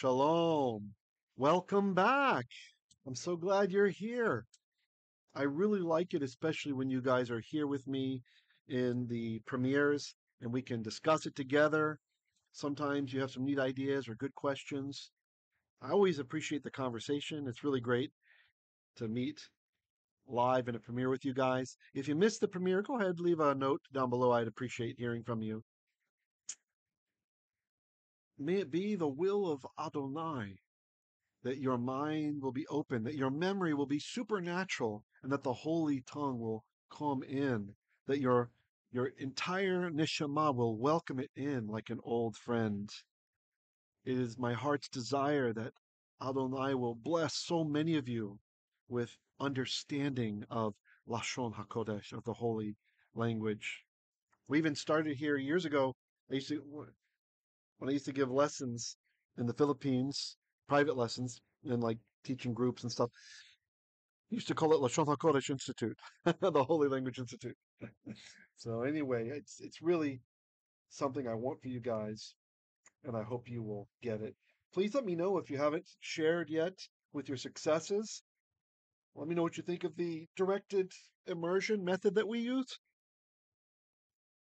Shalom. Welcome back. I'm so glad you're here. I really like it, especially when you guys are here with me in the premieres and we can discuss it together. Sometimes you have some neat ideas or good questions. I always appreciate the conversation. It's really great to meet live in a premiere with you guys. If you missed the premiere, go ahead, leave a note down below. I'd appreciate hearing from you. May it be the will of Adonai that your mind will be open, that your memory will be supernatural, and that the holy tongue will come in, that your entire neshama will welcome it in like an old friend. It is my heart's desire that Adonai will bless so many of you with understanding of Lashon HaKodesh, of the holy language. We even started here years ago. When I used to give lessons in the Philippines, private lessons, and like teaching groups and stuff, I used to call it Lashon HaKodesh Institute, the Holy Language Institute. So anyway, it's really something I want for you guys, and I hope you will get it. Please let me know if you haven't shared yet with your successes. Let me know what you think of the directed immersion method that we use.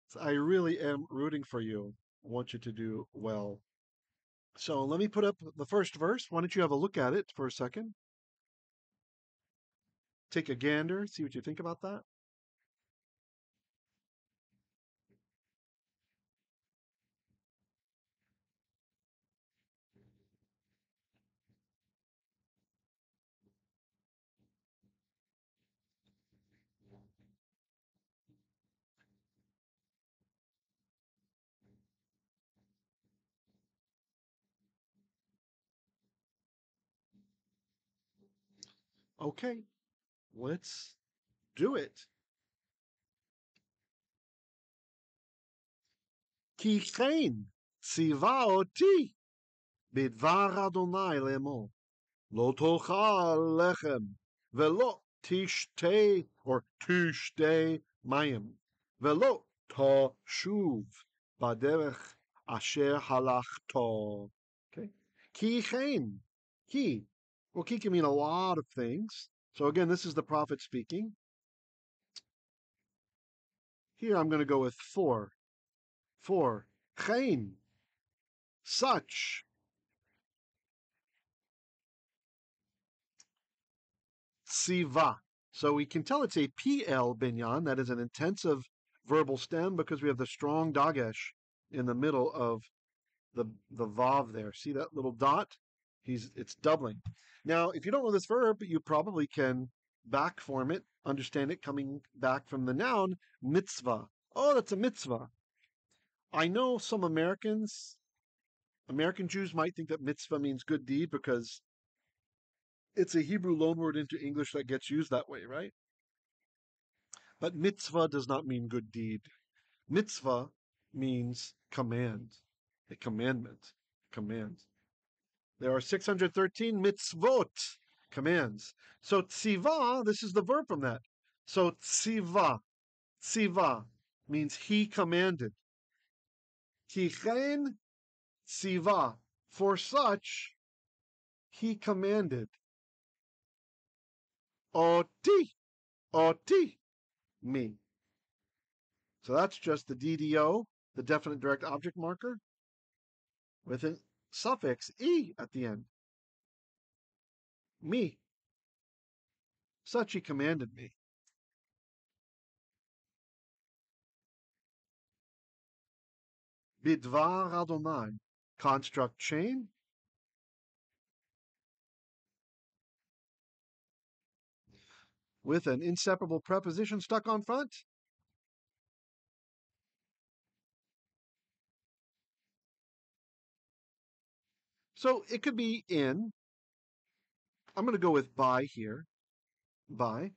So I really am rooting for you. I want you to do well. So let me put up the first verse. Why don't you have a look at it for a second? Take a gander, see what you think about that. Okay, let's do it. כי כן ציווה אותי בדבר אדוני לאמור, לא תאכל לחם ולא תשתה or תשתה מים ולא תשוב בדרך אשר הלכתו. Okay. כי כן. Ki. Well, ki can mean a lot of things. So again, this is the prophet speaking. Here I'm going to go with for. For. Chen. Such. Siva. So we can tell it's a Piel binyan, that is an intensive verbal stem, because we have the strong dagesh in the middle of the vav there. See that little dot? It's doubling. Now, if you don't know this verb, you probably can back form it, understand it coming back from the noun mitsvah. Oh, that's a mitzvah. I know some American Jews might think that mitzvah means good deed because it's a Hebrew loanword into English that gets used that way, right? But mitzvah does not mean good deed. Mitzvah means command, a commandment, command. There are 613 mitsvot, commands. So tziva, this is the verb from that. So tziva means he commanded. Kichen tziva, for such he commanded. Oti, me. So that's just the DDO, the definite direct object marker, with a suffix e at the end. Me. Such he commanded me. Bidvar Adonai. Construct chain. With an inseparable preposition stuck on front. So it could be in. I'm going to go with by here. By.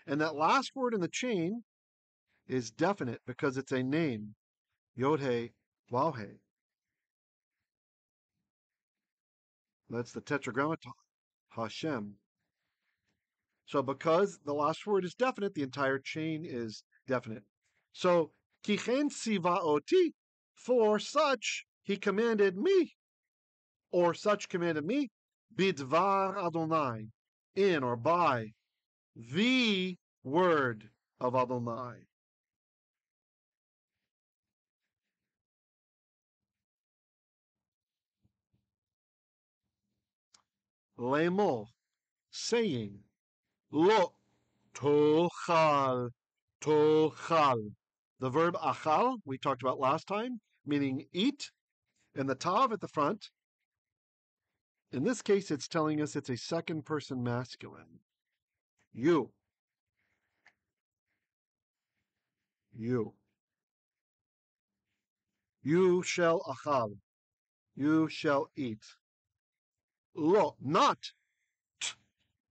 And that last word in the chain is definite because it's a name. Yodhe, Wowhe. That's the tetragrammaton. Hashem. So because the last word is definite, the entire chain is definite. So, kichen siva oti, for such he commanded me. or such commanded me, bidvar Adonai, in or by the word of Adonai. Lemor, saying, lo tochal, tochal. The verb achal, we talked about last time, meaning eat, and the tav at the front. In this case, it's telling us it's a second person masculine. You. You. You shall achal. You shall eat. Lo, not t,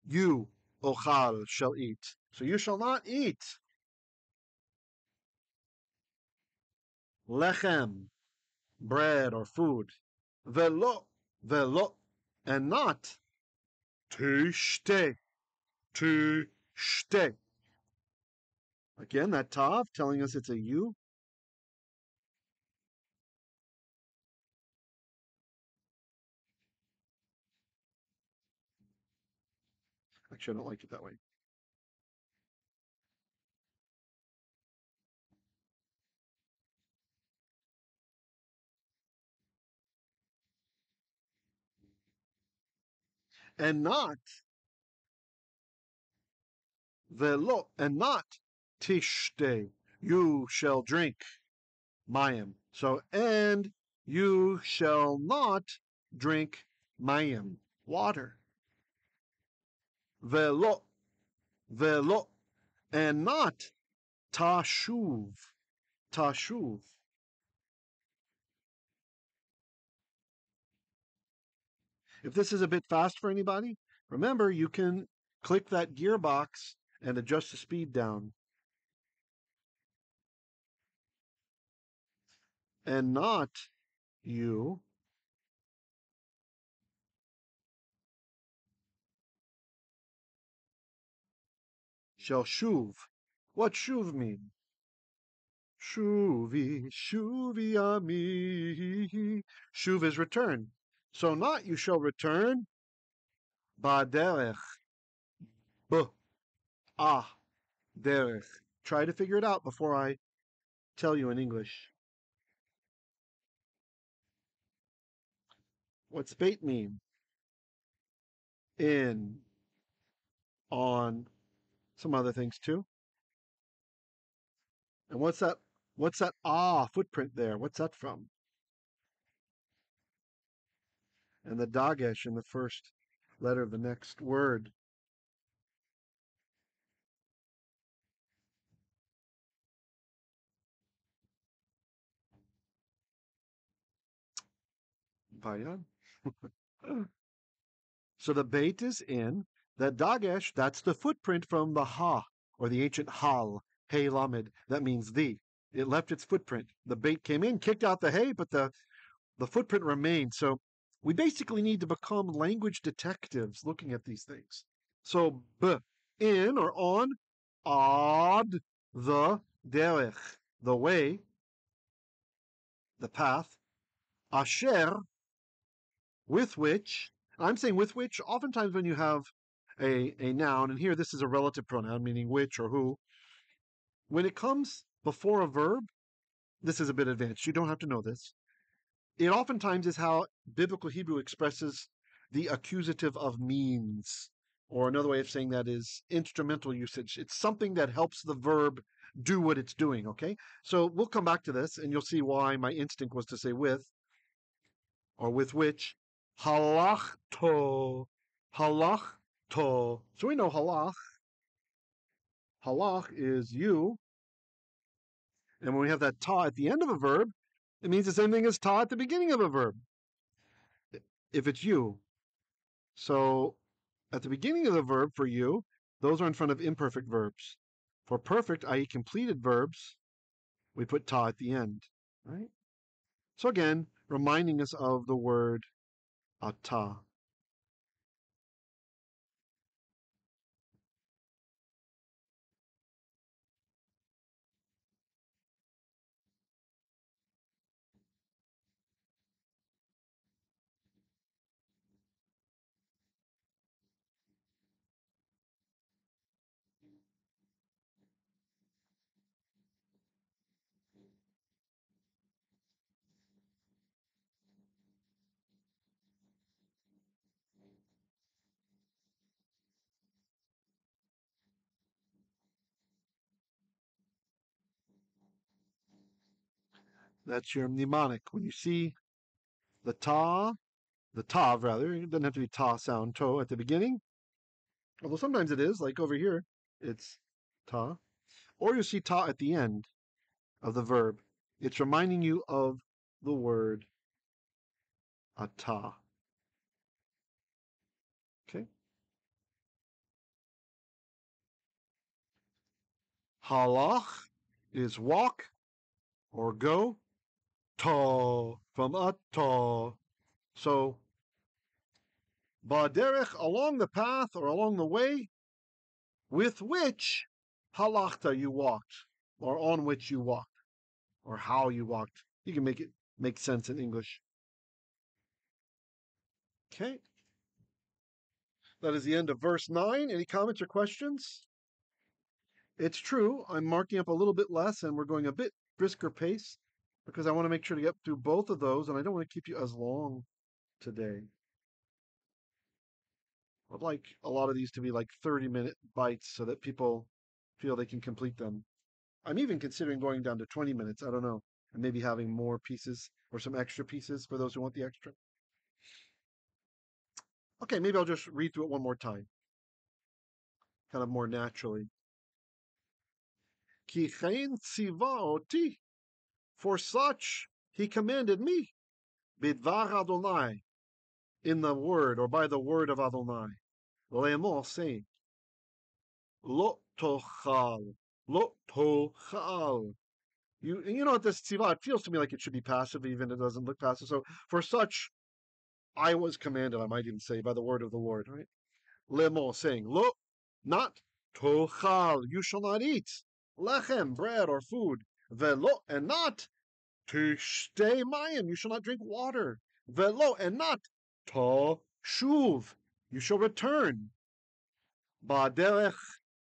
you, ochal, shall eat. So you shall not eat. Lechem, bread or food. Velo, velo, and not tishte, tishte. Again, that tav telling us it's a you. Actually, I don't like it that way. And not velo, and not tishte, you shall drink mayim. So, and you shall not drink mayim, water. Velo, velo, and not tashuv, tashuv. If this is a bit fast for anybody, remember you can click that gearbox and adjust the speed down. And not you shall shuv. What shuv mean? Shuvi, shuvi ami. Shuv is return. So not you shall return. B'derech. B. Ah. Derech. Try to figure it out before I tell you in English. What's bait mean? In. On. Some other things too. And what's that? What's that footprint there? What's that from? And the dagesh in the first letter of the next word. Binyan. So the bait is in. That dagesh, that's the footprint from the ha, or the ancient hal, hey lamed. That means the. It left its footprint. The bait came in, kicked out the hey, but the footprint remained. So we basically need to become language detectives looking at these things. So b, in or on, ad, the derech, the way, the path, asher, with which, I'm saying with which, oftentimes when you have a noun, and here this is a relative pronoun, meaning which or who, when it comes before a verb, this is a bit advanced. You don't have to know this. It oftentimes is how biblical Hebrew expresses the accusative of means, or another way of saying that is instrumental usage. It's something that helps the verb do what it's doing, okay? So we'll come back to this, and you'll see why my instinct was to say with, or with which. Halach to, halach to. So we know halach. Halach is you, and when we have that ta at the end of a verb, it means the same thing as ta at the beginning of a verb, if it's you. So at the beginning of the verb for you, those are in front of imperfect verbs. For perfect, i.e. completed verbs, we put ta at the end, right? So again, reminding us of the word ata. That's your mnemonic. When you see the tav rather, it doesn't have to be ta sound, to at the beginning, although sometimes it is, like over here, it's ta. Or you see ta at the end of the verb. It's reminding you of the word ata. Okay? Halach is walk or go. Ta from ata. So, b'derech, along the path or along the way, with which halachta you walked, or on which you walked, or how you walked. You can make it make sense in English. Okay. That is the end of verse 9. Any comments or questions? It's true, I'm marking up a little bit less and we're going a bit brisker pace because I want to make sure to get through both of those and I don't want to keep you as long today. I'd like a lot of these to be like 30-minute bites so that people feel they can complete them. I'm even considering going down to 20 minutes, I don't know, and maybe having more pieces or some extra pieces for those who want the extra. Okay, maybe I'll just read through it one more time, kind of more naturally. Ki chen tziva oti, for such he commanded me, bidvar Adonai, in the word or by the word of Adonai, le'emor, saying, lo tochal, lo tochal. You know what this tziva, it feels to me like it should be passive, even it doesn't look passive. So for such I was commanded, I might even say, by the word of the Lord, right? Le'emor, saying, lo, not tochal, you shall not eat lechem, bread or food, velo, and not tשתה mayim, you shall not drink water, velo, and not תשוב, you shall return, בדרך,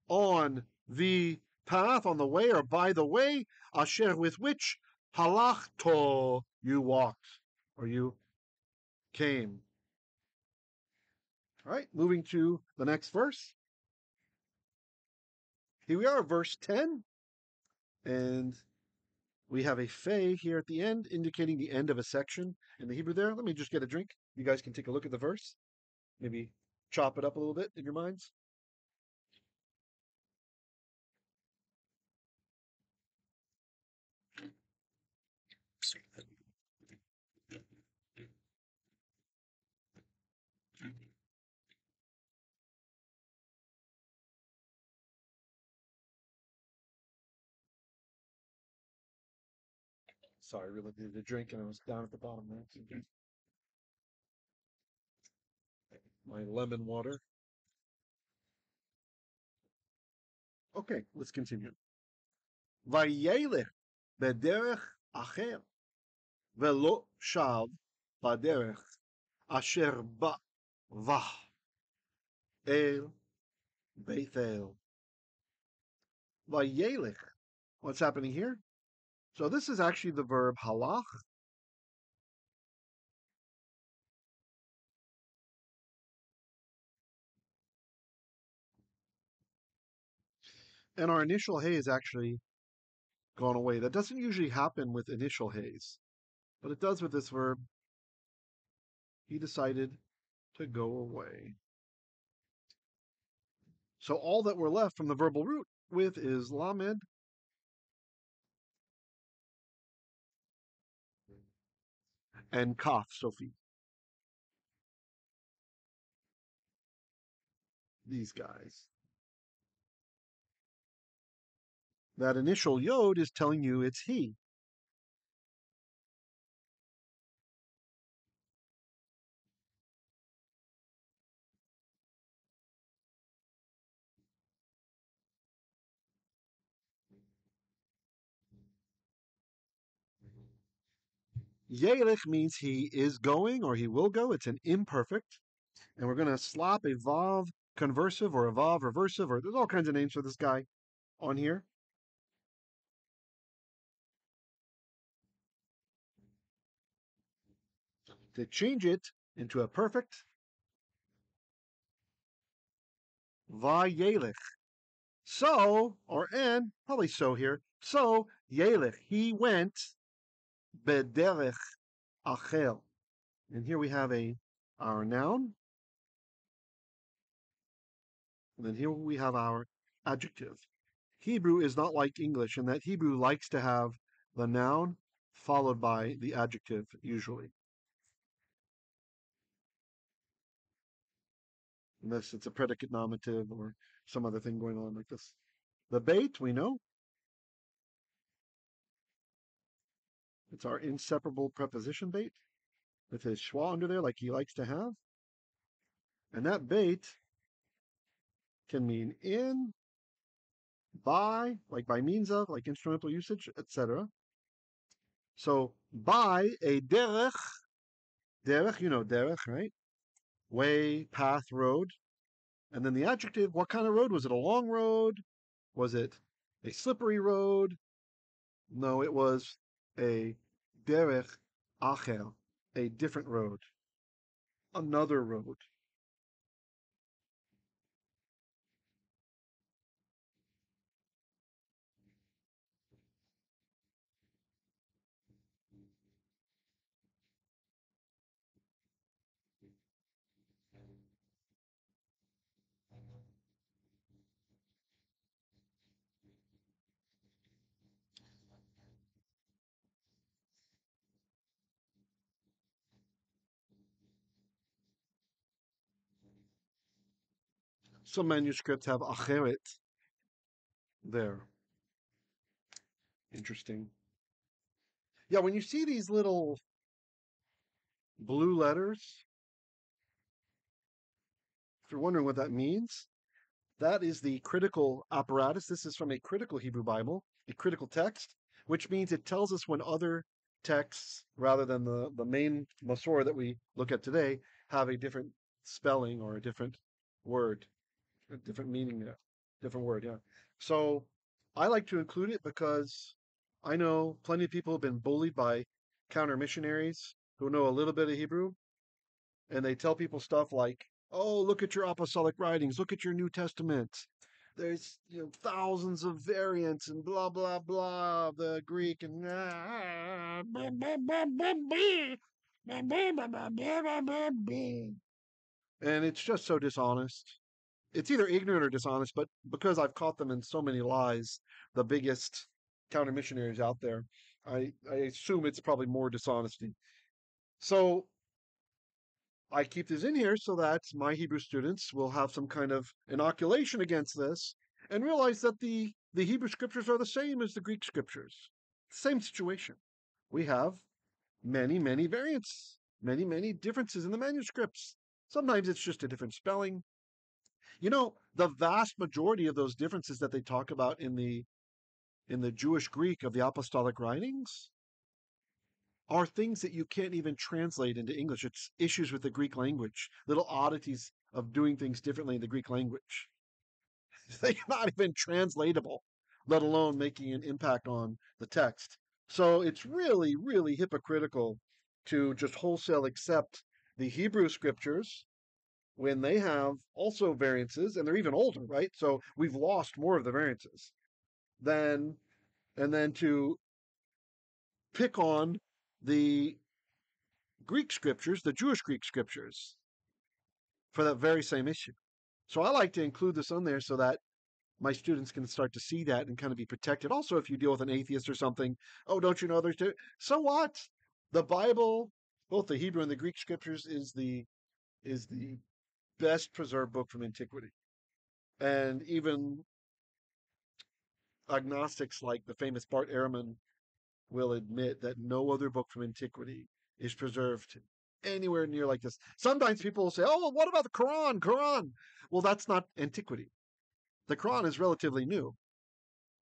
on the path, on the way or by the way, asher, with which halachto, you walked or you came. All right, moving to the next verse. Here we are, verse 10, and we have a fe here at the end, indicating the end of a section in the Hebrew there. Let me just get a drink. You guys can take a look at the verse. Maybe chop it up a little bit in your minds. Sorry, I really needed a drink and I was down at the bottom there. My lemon water. Okay, let's continue. Vayelech bederech acher velo shav bederech asher ba vah el Bethel. Vayelech. What's happening here? So this is actually the verb halach. And our initial hay is actually gone away. That doesn't usually happen with initial hays, but it does with this verb. He decided to go away. So all that we're left from the verbal root with is lamed and kaf, Sophie. These guys. That initial yod is telling you it's he. Yelech means he is going or he will go. It's an imperfect. And we're going to slap a vav conversive or a vav reversive, or there's all kinds of names for this guy on here. To change it into a perfect, vayelech. So, or and, probably so here. So, yelech, he went bederech achel. And here we have our noun, and then here we have our adjective. Hebrew is not like English in that Hebrew likes to have the noun followed by the adjective, usually. Unless it's a predicate nominative or some other thing going on like this. The bait, we know. It's our inseparable preposition bait with his schwa under there like he likes to have. And that bait can mean in, by, like by means of, like instrumental usage, etc. So by a derech, derech, you know derech, right? Way, path, road. And then the adjective, what kind of road? Was it a long road? Was it a slippery road? No, it was a derech acher, a different road, another road. Some manuscripts have acheret there. Interesting. Yeah, when you see these little blue letters, if you're wondering what that means, that is the critical apparatus. This is from a critical Hebrew Bible, a critical text, which means it tells us when other texts, rather than the main Masorah that we look at today, have a different spelling or a different word, a different meaning there, different word, yeah. So I like to include it because I know plenty of people have been bullied by counter-missionaries who know a little bit of Hebrew, and they tell people stuff like, "Oh, look at your apostolic writings, look at your New Testament. There's thousands of variants and blah blah blah, the Greek and and it's just so dishonest. It's either ignorant or dishonest, but because I've caught them in so many lies, the biggest counter missionaries out there, I assume it's probably more dishonesty. So I keep this in here so that my Hebrew students will have some kind of inoculation against this and realize that the Hebrew scriptures are the same as the Greek scriptures. Same situation. We have many, many variants, many, many differences in the manuscripts. Sometimes it's just a different spelling. The vast majority of those differences that they talk about in the Jewish Greek of the apostolic writings are things that you can't even translate into English. It's issues with the Greek language, little oddities of doing things differently in the Greek language. They're not even translatable, let alone making an impact on the text. So it's really, really hypocritical to just wholesale accept the Hebrew scriptures when they have also variances, and they're even older, right? So we've lost more of the variances than, and then to pick on the Greek scriptures, the Jewish Greek scriptures, for that very same issue. So I like to include this on there so that my students can start to see that and kind of be protected. Also, if you deal with an atheist or something, oh, don't you know there's two? So what? The Bible, both the Hebrew and the Greek scriptures, is the best preserved book from antiquity. And even agnostics like the famous Bart Ehrman will admit that no other book from antiquity is preserved anywhere near like this. Sometimes people will say, "Oh, well, what about the Quran? Quran?" Well, that's not antiquity. The Quran is relatively new.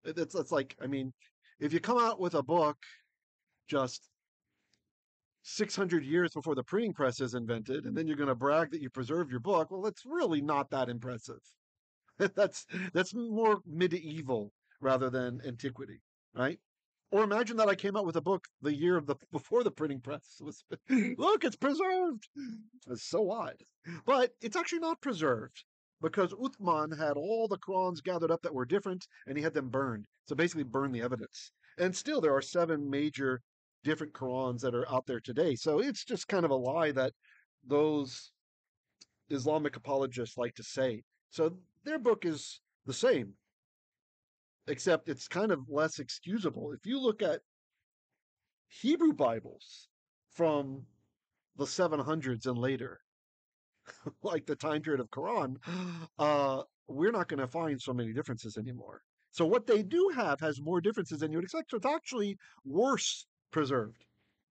It's like, I mean, if you come out with a book just 600 years before the printing press is invented, and then you're going to brag that you preserved your book, well, it's really not that impressive. that's that's more medieval rather than antiquity, right? Or imagine that I came out with a book the year of the before the printing press was. Look, it's preserved. It's so odd, but it's actually not preserved because Uthman had all the Qurans gathered up that were different, and he had them burned. So basically, burn the evidence. And still, there are 7 major different Qurans that are out there today. So it's just kind of a lie that those Islamic apologists like to say. So their book is the same, except it's kind of less excusable. If you look at Hebrew Bibles from the 700s and later, like the time period of Quran, we're not going to find so many differences anymore. So what they do have has more differences than you would expect. So it's actually worse preserved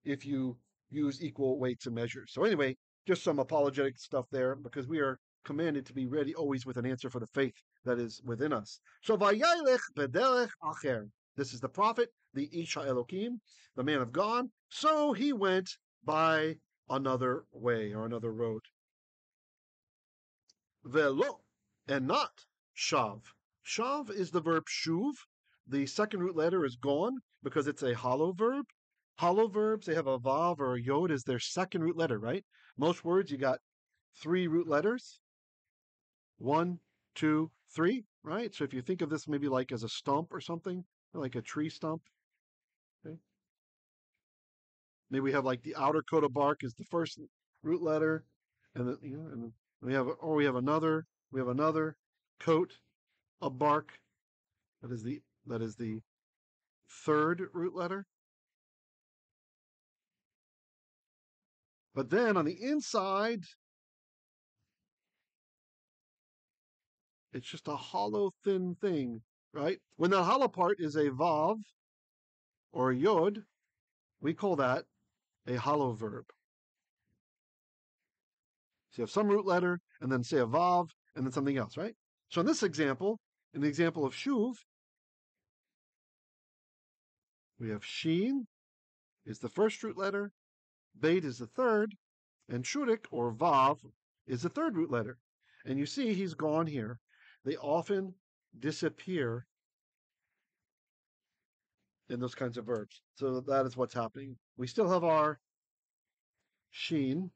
if you use equal weights and measures. So anyway, just some apologetic stuff there, because we are commanded to be ready always with an answer for the faith that is within us. So vayelech bederech acher. This is the prophet, the Ish Elohim, the man of God. So he went by another way or another road. Velo, and not shav. Shav is the verb shuv. The second root letter is gone because it's a hollow verb. Hollow verbs, they have a vav or a yod as their second root letter, right? Most words, you got 3 root letters. 1, 2, 3, right? So if you think of this maybe like as a stump or something, like a tree stump, okay? Maybe we have like the outer coat of bark is the first root letter, and then, and then we have another coat of bark that is the third root letter. But then on the inside, it's just a hollow, thin thing, right? When that hollow part is a vav or a yod, we call that a hollow verb. So you have some root letter, and then say a vav, and then something else, right? So in this example, in the example of shuv, we have sheen is the first root letter, beit is the third, and shurik or vav is the third root letter. And you see he's gone here. They often disappear in those kinds of verbs. So that is what's happening. We still have our sheen.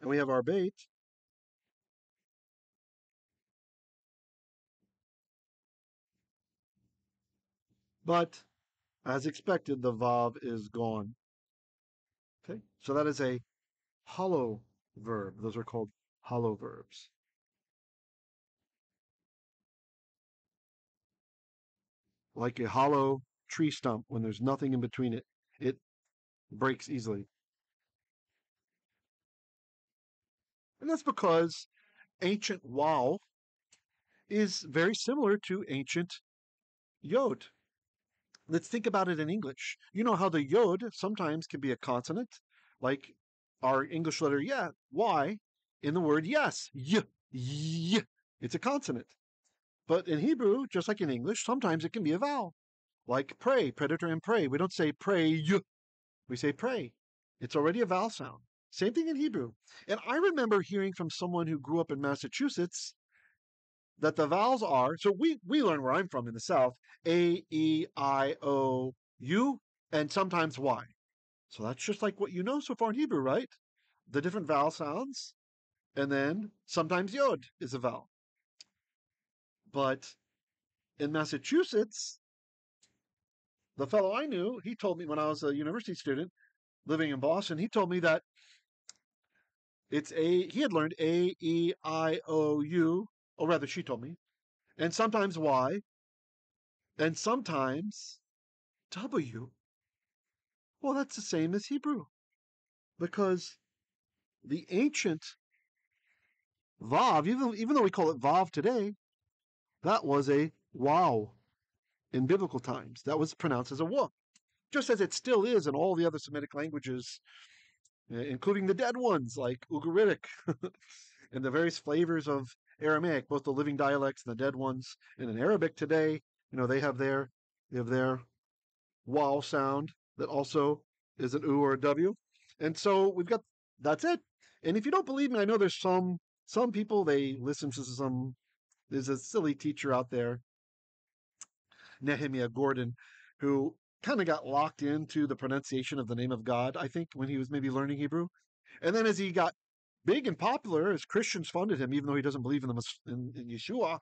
And we have our beit. But as expected, the vav is gone. Okay, so that is a hollow verb. Those are called hollow verbs. Like a hollow tree stump, when there's nothing in between it, it breaks easily. And that's because ancient wow is very similar to ancient yod. Let's think about it in English. You know how the yod sometimes can be a consonant, like our English letter Y in the word yes, y. It's a consonant. But in Hebrew, just like in English, sometimes it can be a vowel, like pray, predator and prey. We don't say pray, we say pray. It's already a vowel sound. Same thing in Hebrew. And I remember hearing from someone who grew up in Massachusetts that the vowels are, so we learn where I'm from in the South, A, E, I, O, U, and sometimes Y. So that's just like what you know so far in Hebrew, right? The different vowel sounds, and then sometimes yod is a vowel. But in Massachusetts, the fellow I knew, he told me when I was a university student living in Boston, he told me that he had learned A, E, I, O, U, or rather she told me, and sometimes Y, and sometimes W. Well, that's the same as Hebrew, because the ancient Vav, even though we call it Vav today, that was a wow in biblical times. That was pronounced as a W, just as it still is in all the other Semitic languages, including the dead ones like Ugaritic and the various flavors of Aramaic, both the living dialects and the dead ones. And in Arabic today, they have their wow sound that also is an U or a W. And so that's it. And if you don't believe me, I know there's some people, they listen to there's a silly teacher out there, Nehemiah Gordon, who kind of got locked into the pronunciation of the name of God, I think, when he was maybe learning Hebrew. And then as he got big and popular as Christians funded him, even though he doesn't believe in in Yeshua.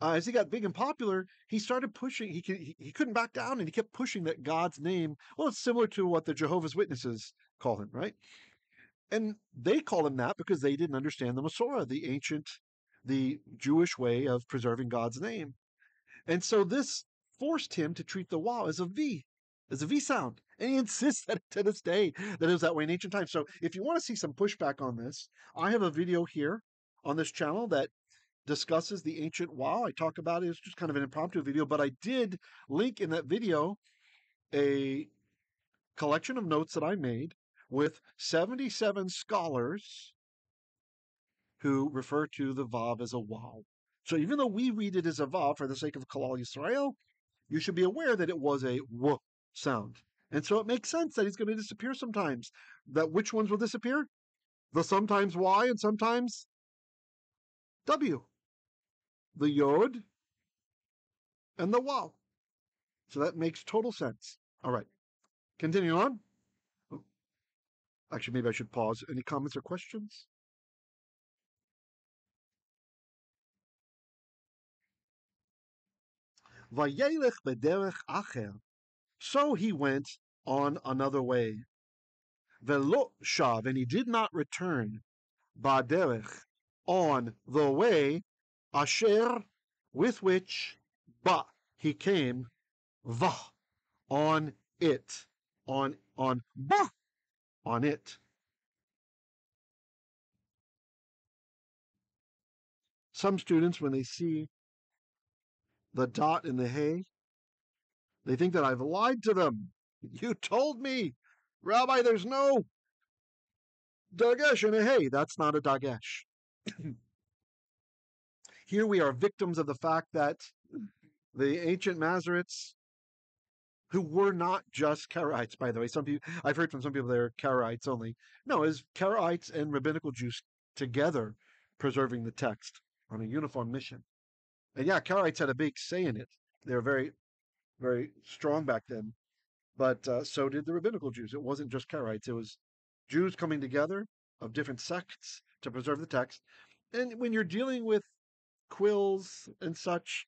As he got big and popular, he started pushing. He couldn't back down, and he kept pushing that God's name. Well, it's similar to what the Jehovah's Witnesses call him, right? And they call him that because they didn't understand the Masorah, the Jewish way of preserving God's name. And so this forced him to treat the wow as a V sound. And he insists that to this day that it was that way in ancient times. So if you want to see some pushback on this, I have a video here on this channel that discusses the ancient wow. I talk about it. It's just kind of an impromptu video, but I did link in that video a collection of notes that I made with 77 scholars who refer to the vav as a wow. So even though we read it as a vav for the sake of Kalal Yisrael, you should be aware that it was a w sound. And so it makes sense that he's going to disappear sometimes. That which ones will disappear? The sometimes Y and sometimes W. The Yod and the Waw. So that makes total sense. All right. Continuing on. Actually, maybe I should pause. Any comments or questions? Vayelech b'derech acher. So he went on another way. Velo shav, and he did not return. B'derech, on the way, asher, with which, ba, he came, va, on it, ba, on it. Some students, when they see the dot in the hay, they think that I've lied to them. You told me, Rabbi, there's no dagesh in a hay. That's not a dagesh. Here we are victims of the fact that the ancient Masoretes, who were not just Karaites, by the way. I've heard from some people they're Karaites only. No, it's Karaites and rabbinical Jews together preserving the text on a uniform mission. And yeah, Karaites had a big say in it. They were very, very strong back then. But so did the rabbinical Jews. It wasn't just Karaites. It was Jews coming together of different sects to preserve the text. And when you're dealing with quills and such,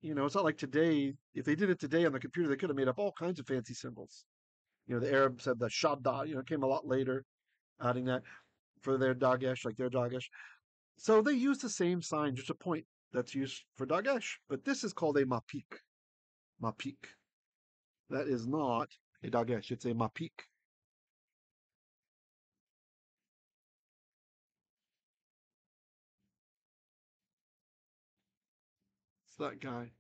it's not like today. If they did it today on the computer, they could have made up all kinds of fancy symbols. The Arabs had the shadda, came a lot later, adding that for their dagesh, like their dagesh. So they use the same sign, just a point that's used for dagesh. But this is called a mapik. Mapik. That is not a dagesh, it's a mapik. It's that guy.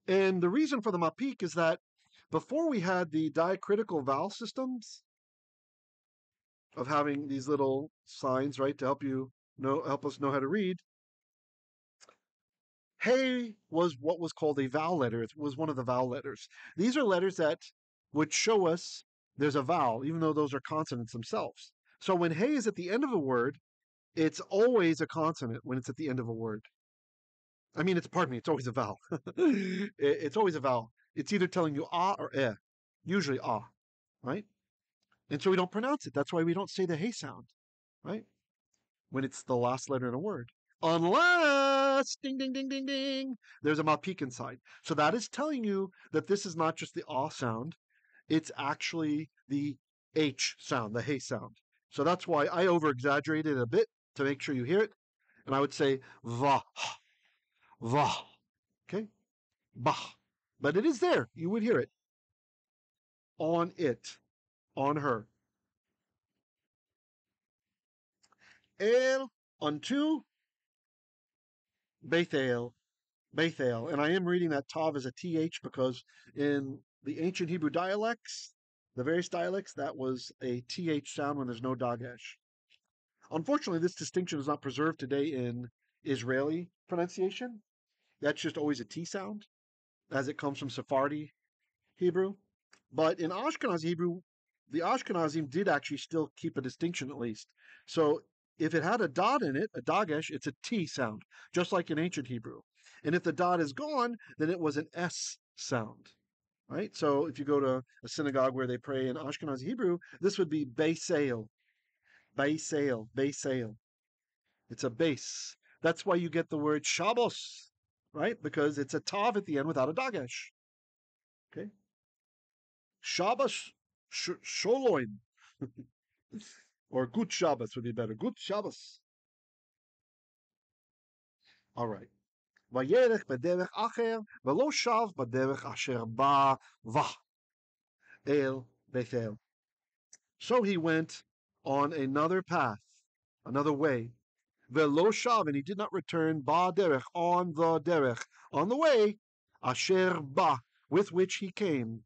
And the reason for the mapik is that before we had the diacritical vowel systems of having these little signs, right, to help us know how to read, hey was what was called a vowel letter. It was one of the vowel letters. These are letters that would show us there's a vowel, even though those are consonants themselves. So when hey is at the end of a word, it's always a consonant when it's at the end of a word. I mean, it's always a vowel. It's always a vowel. It's either telling you ah or eh, usually ah, right? And so we don't pronounce it. That's why we don't say the hey sound, right? When it's the last letter in a word. Unless, ding, ding, ding, ding, ding, there's a mapik inside. So that is telling you that this is not just the ah sound, it's actually the H sound, the hey sound. So that's why I over-exaggerated a bit to make sure you hear it. And I would say va, va, okay? Bah. But it is there. You would hear it. On it. On her. El, unto, Bethel. Bethel. And I am reading that tav as a th because in the ancient Hebrew dialects, the various dialects, that was a th sound when there's no dagesh. Unfortunately, this distinction is not preserved today in Israeli pronunciation. That's just always a t sound, as it comes from Sephardi Hebrew. But in Ashkenazi Hebrew, the Ashkenazim did actually still keep a distinction at least. So if it had a dot in it, a dagesh, it's a T sound, just like in ancient Hebrew. And if the dot is gone, then it was an S sound, right? So if you go to a synagogue where they pray in Ashkenazi Hebrew, this would be Beisail, Beisail, Beisail. It's a base. That's why you get the word Shabbos, right? Because it's a tav at the end without a dagesh. Okay? Shabbos Sholoin. Or Gut Shabbos would be better. Gut Shabbos. All right. וילך בדרך אחר, ולא שב בדרך אשר בא אל בית-אל. So he went on another path, another way. Velo shav, and he did not return ba derech, on the derech, on the way, asher ba, with which he came,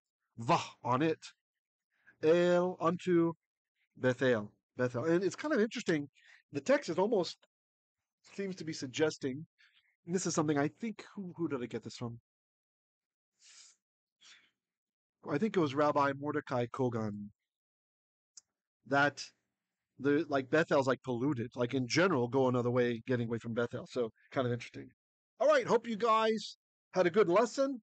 on it, el, unto Bethel. And it's kind of interesting. The text is almost seems to be suggesting, and this is something I think, who did I get this from? I think it was Rabbi Mordecai Kogan, that the like Bethel's like polluted, like in general, go another way, getting away from Bethel. So kind of interesting. All right, hope you guys had a good lesson.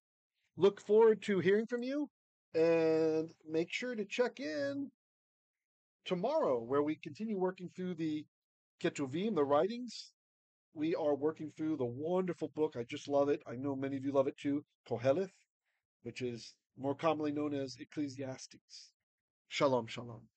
Look forward to hearing from you, and make sure to check in tomorrow where we continue working through the Ketuvim, the writings. We are working through the wonderful book. I just love it. I know many of you love it too. Koheleth, which is more commonly known as Ecclesiastes. Shalom, shalom.